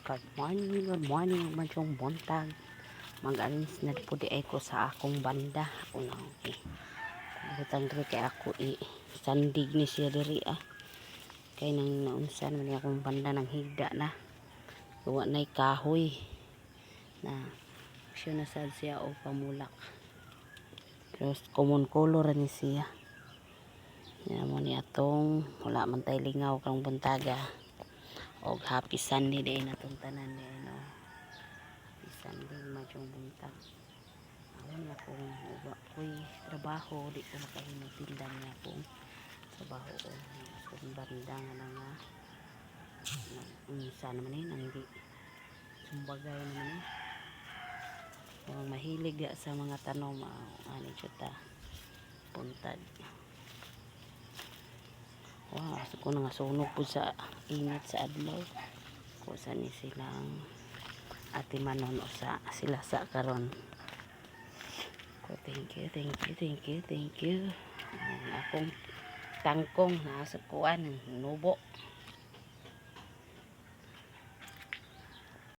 Good morning, madyong buntag. Mag-alis na po di ay ko sa akong banda. Ako na, okay. Butang diri kay ako sandig ni siya diri Kay nang naunsan man akong banda ng higda na. Gawa na'y kahoy. Na, siya na sad siya o pamulak. Pero common color ni siya. Yan mo ni atong wala man tay lingaw kang buntaga. Og happy Sunday day natong tanan ni no. Happy Sunday madyong buntag. Awan na kung uba ko'y trabaho di ko makahinong tindan niya akong trabaho o akong banda nga na nga sana naman nang di sumbagay naman mahilig sa mga tanom ani chuta puntad. Wow, so ko nga sunog po sa init sa adlaw ko sa ni silang atimanon o sa sila sa karon ko. Thank you akong tangkong nasa kuan nubo.